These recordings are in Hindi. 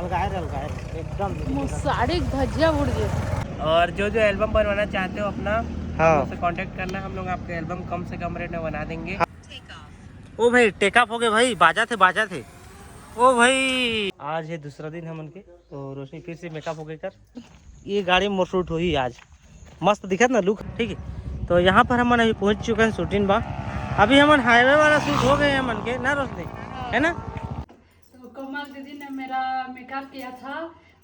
एकदम साड़ी धज्जिया उड़ गई। और जो जो एल्बम बनवाना चाहते हो अपना हाँ कांटेक्ट करना, हम लोग आपके एल्बम कम से कम रेट में बना देंगे। ओ भाई टेक ऑफ हो गए भाई, बाजा थे ओ भाई। आज है दूसरा दिन हम उनके, तो रोशनी फिर से मेकअप हो गई कर ये गाड़ी में शूट हुई आज, मस्त दिखत ना लुक। ठीक है, तो यहाँ पर हम अभी पहुँच चुके हैं शूटिंग बा। अभी हम हाईवे वाला शूट हो गए हैं मन के ना रोशनी, है ना। तो कोमल दीदी ने मेरा मेकअप किया था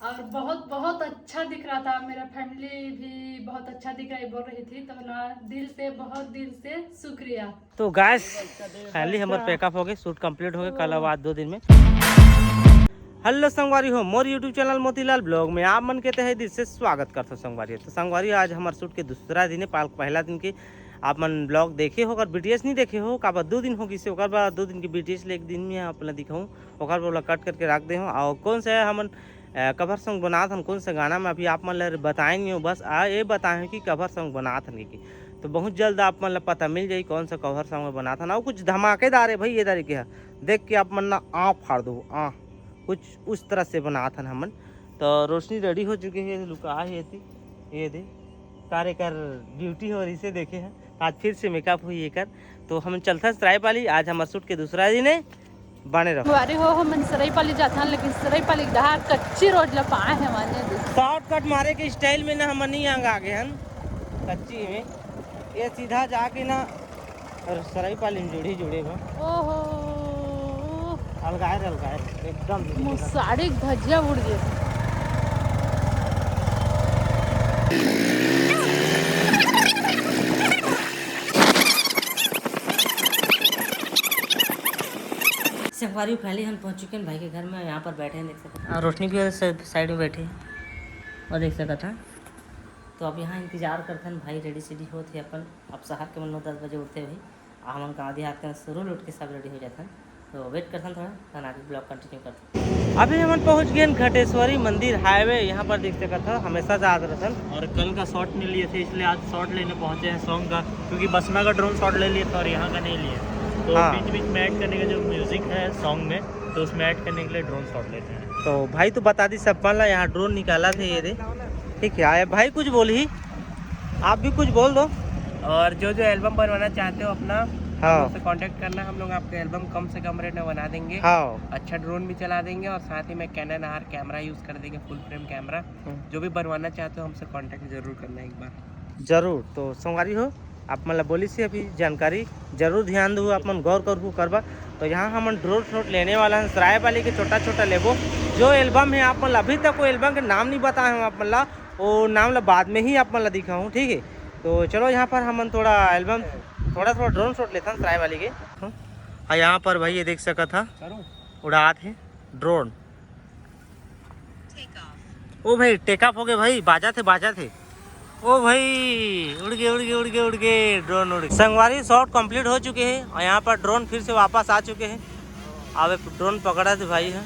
और बहुत बहुत अच्छा दिख रहा था। मेरा फैमिली भी बहुत अच्छा दिख रहा है बोल रही थी, तो ना बहुत दिल से शुक्रिया। तो गाइस फाइनली हमारे पैकअप हो गए, शूट कंप्लीट हो गए कल बाद 2 दिन में। हेलो संगवारी हो, मोर यूट्यूब चैनल मोतीलाल ब्लॉग में आप मन के तहे दिल से स्वागत करते हो संगवारी। तो संगवारी आज हमारे शूट के दूसरा दिन है, पहला दिन के आप मन ब्लॉग देखे हो, अगर बीटीएस नहीं देखे हो का 2 दिन हो किसी ओकर बाद 2 दिन के बीटीएस ले एक दिन में अपना दिखाऊँ ओकर बोला कट करके रख दे हूँ। और कौन सा हमन कवर सॉन्ग बनात हन, कौन सा गाना में अभी आप मन ला बताएंगे हो, बस ये बताएं कि कवर सॉन्ग बनात हन की। तो बहुत जल्द आप मन ला पता मिल जाए कौन सा कवर सॉन्ग में बनात हन। और कुछ धमाकेदार है भाई ये तरीके है, देख के आप मन ना आँख फाड़ दो कुछ उस तरह से बनात हन हमन। तो रोशनी रेडी हो चुकी है, लुका है ये दे कार्य कर ब्यूटी हो इसे देखे हैं। आज फिर से मेकअप हुई ये कर, तो हम चलता सरायपाली। आज हमारे शूट के दूसरा दिन है, बने रहो। हमारे हो हम सरायपाली जाते हैं, लेकिन सरायपाली धार कच्ची रोड ला पाए हैं माने शॉर्टकट मारे के स्टाइल में ना हम नहीं आगे हन कच्ची में, ये सीधा जाके ना और सरायपाली में जुड़े बा। ओहो अलगाए एकदम साड़ी धज्जिया उड़ गई। संगवारी फाइनली हम पहुंच चुके हैं भाई के घर में। यहाँ पर बैठे हैं, देख सकते हैं रोशनी भी साइड में बैठे और देख सकता था। तो अब यहाँ इंतजार करते हैं भाई, रेडी सेडी होते अपन। अब शहर के 9-10 बजे उठते भाई, हम आधे हाथ के शुरू उठ के सब रेडी हो जाते हैं। तो वेट करते हैं थोड़ा, फिर आगे ब्लॉग कंटिन्यू करते हैं। अभी हम पहुँच गए घटेश्वरी मंदिर हाईवे, यहाँ पर देख सकता था हमेशा जाते रहते। और कल का शॉट नहीं लिए थे, इसलिए आज शॉट लेने पहुंचे हैं सॉन्ग का, क्योंकि बसना का ड्रोन शॉट ले लिए था और यहाँ का नहीं लिए। तो हाँ। बीच बीच में ऐड करने का जो म्यूजिक है सॉन्ग में, तो उसमें ऐड करने के लिए ड्रोन शॉट लेते हैं। तो भाई तो बता दी सब ला यहाँ ड्रोन निकाला थे ये दे। ठीक है आए भाई, कुछ बोल ही, आप भी कुछ बोल दो। और जो जो एल्बम बनवाना चाहते हो अपना हाँ से कांटेक्ट करना, हम लोग आपके एल्बम कम से कम रेट में बना देंगे। हाँ अच्छा ड्रोन भी चला देंगे और साथ ही में कैनन आर कैमरा यूज़ कर देंगे, फुल फ्रेम कैमरा। जो भी बनवाना चाहते हो हमसे कांटेक्ट जरूर करना एक बार जरूर। तो संगवारी हो आप मतलब बोली से अभी जानकारी जरूर ध्यान दो, आप मन गौर करू करबा। तो यहाँ हम ड्रोन शॉट लेने वाला है सरायपाली के छोटा लेबो। जो एल्बम है आप अभी तक वो एल्बम के नाम नहीं बताए हम आप ला, वो नाम ला बाद में ही आप ला दिखाऊँ। ठीक है, तो चलो यहाँ पर हम थोड़ा एल्बम थोड़ा ड्रोन शॉट लेता हूँ सरायपाली के। और यहाँ पर भाई ये देख सका था उड़ात है ड्रोन। ओ भाई टेक ऑफ हो गए भाई, बाजा थे ओ भाई उड़ गए ड्रोन उड़ गए। संगवारी शॉट कंप्लीट हो चुके हैं और यहाँ पर ड्रोन फिर से वापस आ चुके हैं। अब ड्रोन पकड़ा थे भाई है,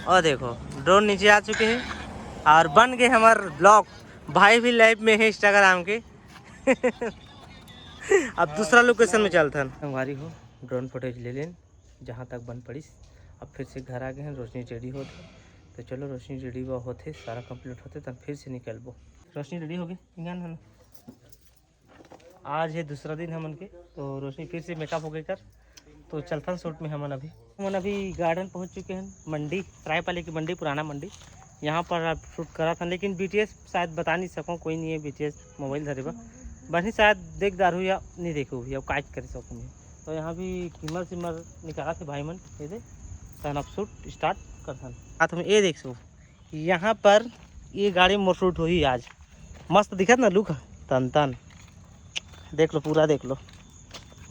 और देखो ड्रोन नीचे आ चुके हैं और बन गए हमारे ब्लॉग। भाई भी लाइव में है इंस्टाग्राम के अब दूसरा लोकेशन में चलता है। संगवारी हो ड्रोन फुटेज ले लें जहाँ तक बन पड़ी। अब फिर से घर आ गए हैं, रोशनी रेडी होते। तो चलो रोशनी रेडी होते सारा कंप्लीट होते तब फिर से निकलबो। रोशनी रेडी हो गई है ना, आज है दूसरा दिन हमन के, तो रोशनी फिर से मेकअप हो गई कर। तो चलता शूट में हमन अभी गार्डन पहुंच चुके हैं, मंडी सरायपाली की मंडी, पुराना मंडी। यहाँ पर आप शूट करा था, लेकिन बीटीएस शायद बता नहीं सकूँ, कोई नहीं है बीटीएस मोबाइल धरेबा बनी शायद देख दारू या नहीं देखे हुई अब काज कर सकूँ। तो यहाँ भी कीमर सिमर निकाला थे भाई मन, ये दे तहन अब शूट स्टार्ट करता। हाथ में ये देख सो यहाँ पर ये गाड़ी में शूट हुई आज, मस्त दिखत ना लुक तन देख लो, पूरा देख लो,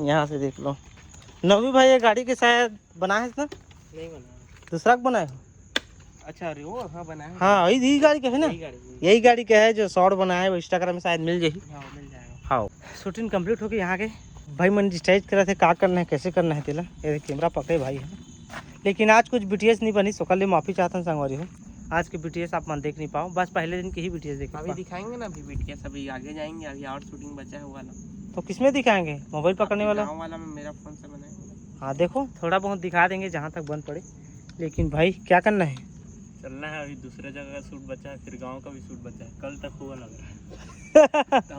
यहाँ से देख लो। नवी भाई ये गाड़ी के शायद बनाए है ना, नहीं बना दूसरा बनाए हो। अच्छा अरे वो हाँ बना है, हाँ यही गाड़ी का है ना, यही गाड़ी का है जो शॉर्ट बनाया है, वो इंस्टाग्राम में शायद मिल जाएगी। हाँ मिल जाएगा। हाँ शूटिंग कंप्लीट हो गई यहाँ के। भाई मन डिसाइड कर रहे थे क्या करना है कैसे करना है तेला, ये कैमरा पकड़े भाई है। लेकिन आज कुछ बीटीएस नहीं बनी, सो कल माफ़ी चाहता हूँ संगवारी हो, आज के बीटीएस आप मन देख नहीं पाओ, बस पहले दिन की ही बीटीएस देख। अभी दिखाएंगे ना, अभी बीटीएस अभी आगे जाएंगे, अभी और शूटिंग बचा है वाला। तो किसमें दिखाएंगे, मोबाइल पकड़ने वाला गाँव वाला में मेरा फोन से बनाएंगे। हाँ देखो थोड़ा बहुत दिखा देंगे जहाँ तक बन पड़े, लेकिन भाई क्या करना है? चलना है। अभी दूसरे जगह का शूट बचा है, फिर गांव का भी शूट बचा है। कल तक हुआ लग रहा है। तो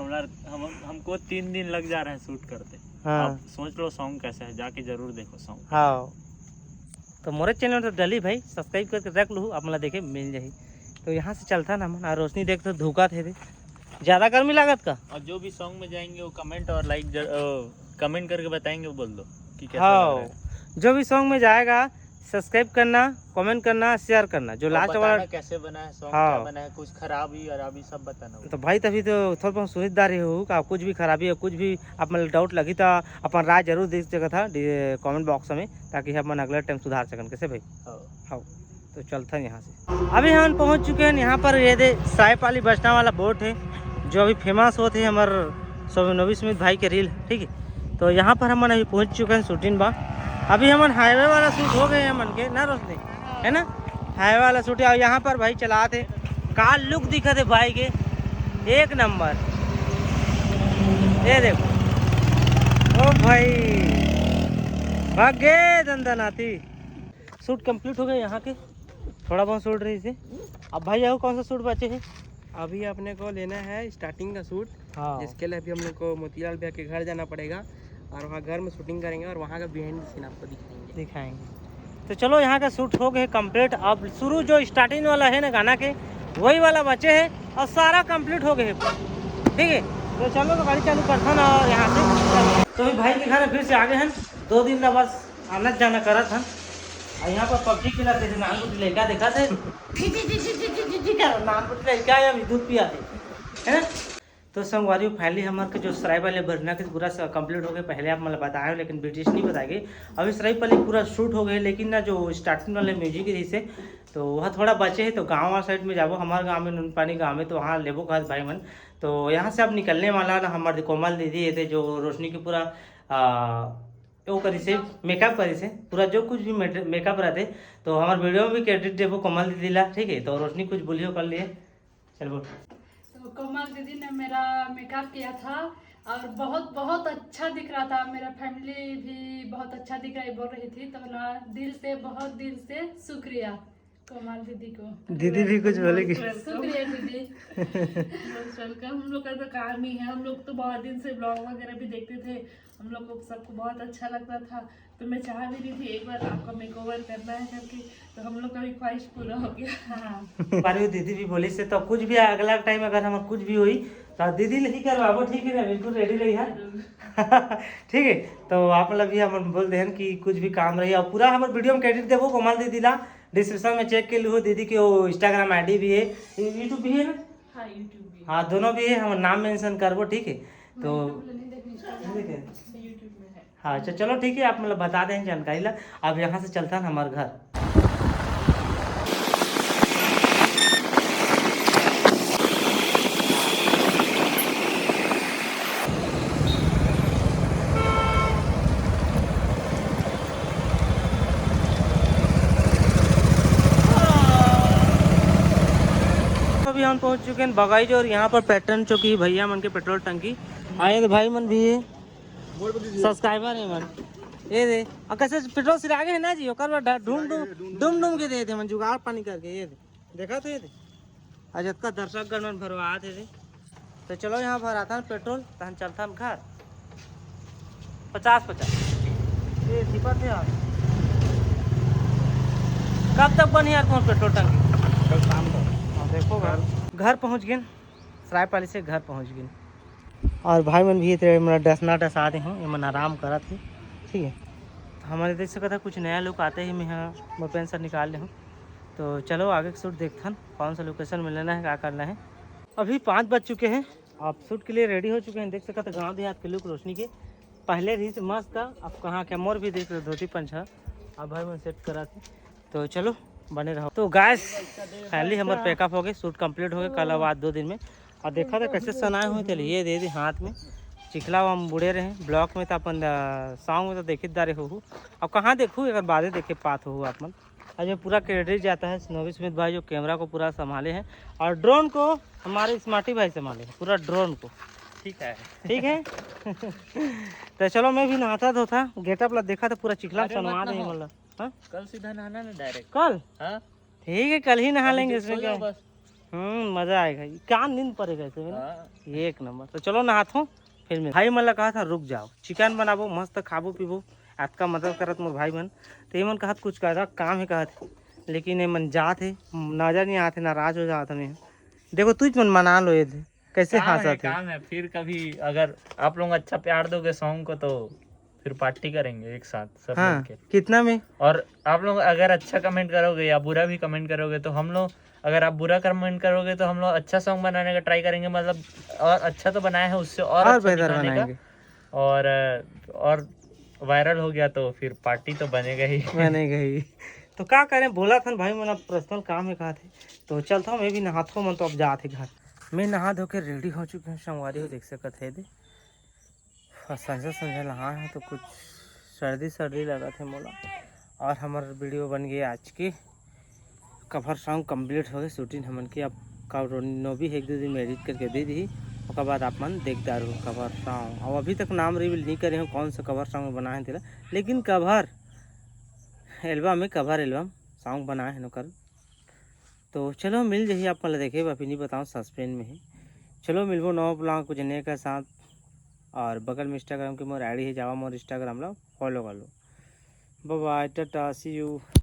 हमको 3 दिन लग जा रहे हैं शूट करते। हाँ आप सोच लो सॉन्ग कैसा है, जाके जरूर देखो सॉन्ग। हाँ, तो मोरे चैनल में तो डली भाई सब्सक्राइब करके रख लूँ, आप मतलब देखे मिल जाही। तो यहाँ से चलता ना मन, और रोशनी देख तो धोखा थे ज़्यादा गर्मी लागत का। और जो भी सॉन्ग में जाएंगे वो कमेंट और लाइक कमेंट करके बताएंगे, वो बोल दो कि कैसा लग रहा है। जो भी सॉन्ग में जाएगा सब्सक्राइब करना, कमेंट करना, शेयर करना। जो और लास्ट बताना वाला कैसे बना है सॉन्ग, हाँ। क्या बना है, कुछ खराबी अराबी सब बताना। तो भाई तभी तो थोड़ा बहुत सुविधादारी हो का कुछ भी खराबी है, कुछ भी आप मतलब डाउट लगी तो अपन राय जरूर दे सका था कमेंट बॉक्स में, ताकि अपन अगले टाइम सुधार सकन। कैसे भाई? हाँ, तो चलता है यहाँ से। अभी हम पहुँच चुके हैं यहाँ पर। ये दे साहेपाली बसना वाला बोट है जो अभी फेमस होते हैं हमारे नवी स्मिथ भाई के रील, ठीक है। तो यहाँ पर हम अभी पहुँच चुके हैं शूटिंग बा। अभी हम हाईवे वाला शूट हो गए हैं मन के ना रोशनी, है ना? हाईवे वाला शूट। और यहाँ पर भाई चला थे का लुक दिखा थे भाई के एक नंबर। ये देखो, ओ भाई भागे दंदनाती। शूट कंप्लीट हो गए यहाँ के, थोड़ा बहुत शूट रही थी। अब भाई आओ कौन सा शूट बचे हैं? अभी अपने को लेना है स्टार्टिंग का शूट, हाँ जिसके लिए अभी हम लोग को मोतीलाल भैया के घर जाना पड़ेगा और वहाँ घर में शूटिंग करेंगे और वहाँ का बिहाइंड सीन आपको दिखाएंगे। तो चलो यहाँ का शूट हो गए कंप्लीट। अब शुरू जो स्टार्टिंग वाला है ना गाना के, वही वाला बचे है और सारा कंप्लीट हो गए, ठीक है। तो चलो तो गाड़ी चालू करता ना और यहाँ से तो भाई के घर फिर से आगे हैं। 2 दिन का बस आना जाना करा था। और यहाँ पर पबजी खिलाते थे, नान रोटी लड़का देखा थे नान रोटी लड़का या दूध पिया थे, है ना। तो संगवारी फाइनली हमारे जो सराय वाले भरना के पूरा कंप्लीट हो गए। पहले आप मतलब बताए, लेकिन ब्रिटिश नहीं बताएंगे। अभी सराय वाले पूरा शूट हो गए, लेकिन ना जो स्टार्टिंग वाले म्यूजिक है से तो वहाँ थोड़ा बचे है। तो गाँव वाला साइड में जाबो, हमारे गाँव में नूनपानी गाँव में, तो वहाँ लेबो कहत भाई मन। तो यहाँ से अब निकलने वाला ना हमारे कोमल दीदी ये थे जो रोशनी के पूरा वो करी से मेकअप करी से पूरा जो कुछ भी मेकअप रहते। तो हमारे वीडियो में भी क्रेडिट देबो कोमल दीदी ला, ठीक है। तो रोशनी कुछ बोलियो कर लिए, चल बोल। तो कोमल दीदी ने मेरा मेकअप किया था और बहुत बहुत अच्छा दिख रहा था। मेरा फैमिली भी बहुत अच्छा दिख रहा है बोल रही थी। तो ना बहुत दिल से शुक्रिया कोमल दीदी को। दीदी भी कुछ बोलेगी? शुक्रिया दीदी। वेलकम। हम लोग का तो काम ही है, हम लोग तो बहुत दिन से ब्लॉग वगैरह भी देखते थे, हम लोग को सबको बहुत अच्छा लगता था। तो मैं चाह भी रही थी एक बार आपका मेकओवर करना है करके, तो हम लोग का भी ख्वाहिश पूरा हो गया। पारी दीदी भी बोली से तो कुछ भी अगला टाइम अगर हमारे कुछ भी हुई तो दीदी नहीं करवाबो, ठीक है ना? बिल्कुल रेडी रही है। ठीक है। तो आप लोग भी हम बोल दें कि कुछ भी काम रही और पूरा हमारे वीडियो में क्रेडिट देवो कोमल दीदी ला। डिस्क्रिप्शन में चेक कर लो, दीदी के वो इंस्टाग्राम आईडी भी है, यूट्यूब भी है ना? हाँ, यूट्यूब भी। हाँ, दोनों भी है। हम नाम मेंशन करबो, ठीक है। तो यूट्यूब में है। हाँ अच्छा चलो ठीक है, आप मतलब बता दें जानकारी ला। अब यहाँ से चलता है हमारे घर। अभी हम पहुंच चुके हैं बगाई और यहाँ पर पैटर्न चौकी भैया मन के पेट्रोल टंकी आए। तो भाई मन भी है सब्सक्राइबर है मन। ये दे और कैसे पेट्रोल सिर आगे है ना जी, ओकर बाद ढूम के दे थे मन जुगाड़ पानी करके। ये देखा तो ये दे आज का दर्शक गण मन भरवा थे। तो चलो यहाँ भराता है पेट्रोल, तो हम चलता हम घर 50-50। ये दीपा थे आप कब तक बनी यार तुम्हारा पेट्रोल टंकी? कल शाम को। देखो घर पहुँच गए, सरायपाली से घर पहुँच गए। और भाई मन भी थे मेरा डसना डसा दे हूँ, ये मन आराम करा थे, ठीक है। तो हमारे देख सका था कुछ नया लोग आते ही मैं यहाँ वो पेंशन निकाल ले हूँ। तो चलो आगे शूट देखता हूँ कौन सा लोकेशन में लेना है, क्या करना है। अभी 5 बज चुके हैं, आप शूट के लिए रेडी हो चुके हैं। देख सका था गाँव देहात के लुक रोशनी के पहले ही से मस्त था। अब कहाँ क्या मोर भी देख रहे, धोती पंछा अब भाई मन सेट करा थे। तो चलो बने रहो। तो गैस फाइनली हमारे पैकअप हो गए, शूट कंप्लीट हो गए कल बाद 2 दिन में। और देखा था कैसे सनाए हुए थे, ये दे हाथ में चिखला हम बुढ़े रहे ब्लॉक में। तो अपन सॉन्ग में तो देखित दारे हो, अब कहाँ देखूँ अगर बाधे देखे पात हो अपन। आज में पूरा क्रेडिट जाता है नवी स्मिथ भाई जो कैमरा को पूरा संभाले हैं, और ड्रोन को हमारे स्मार्टी भाई संभाले हैं, पूरा ड्रोन को। ठीक है, ठीक है। तो चलो मैं भी नहाता धोता गेटअप ला देखा था पूरा चिखला सनवा दे मतलब हाँ? कल सीधा नहाना ना डायरेक्ट। कल हाँ ठीक है, कल ही नहा लेंगे, इसमें क्या है? बस। मजा आएगा, क्या नींद पड़ेगा ऐसे में ना। हाँ। एक नंबर। तो चलो नहाथो फिर मैं भाई मन ला कहा था रुक जाओ, चिकन बनाबो मस्त खाबो पीबो, आज का मदद करत मोर भाई मन। तो ये मन कहत कुछ कहा काम है कहत, लेकिन ये मन जात है, नजर नहीं आते, नाराज हो जाता मैं। देखो तुझ मन मना लो ये थे। कैसे हंसत है। काम है, फिर कभी अगर आप लोग अच्छा प्यार दोगे सॉन्ग को तो फिर पार्टी करेंगे एक साथ सब हाँ मिलके। कितना में? और आप लोग अगर अच्छा कमेंट करोगे या बुरा भी कमेंट करोगे तो हम लोग, अगर आप बुरा कमेंट करोगे तो हम लोग अच्छा सॉन्ग बनाने का ट्राई करेंगे, मतलब और अच्छा तो बनाया है उससे और अच्छा बेहतर दिखाने का। बनाएंगे। और वायरल हो गया तो फिर पार्टी तो बनेगा ही। बनेगा ही। तो क्या करें, बोला था भाई मैंने पर्सनल काम है कहा थे, तो चलता हूँ मैं भी नहाता मन, तो अब जाते घर। मैं नहा धो के रेडी हो चुके हैं, संगवारी हो देख सकते है दे। संजय संजय नहा है तो कुछ सर्दी सर्दी लगा थे मोला। और हमारा वीडियो बन गया आज की, कवर सॉन्ग कंप्लीट हो गए शूटिंग हमन की। अब नो भी एक दो दिन में एडिट करके दे दी, उसके बाद आप मन देखता रहो कवर सॉन्ग। और अभी तक नाम रिवील नहीं करे हो कौन सा कवर सॉन्ग बनाए थे, लेकिन कवर एल्बम में कवर एल्बम सॉन्ग बनाए हैं नकर। तो चलो मिल जाइए आप मतलब देखे, अभी नहीं बताऊँ सस्पेंस में ही। चलो मिलबो नौ ब्लॉग कुछ नए के साथ। और बगल में इंस्टाग्राम की मोर आईडी है, जावा मोर इंस्टाग्राम ला फॉलो कर लो। Bye bye, tata, see you.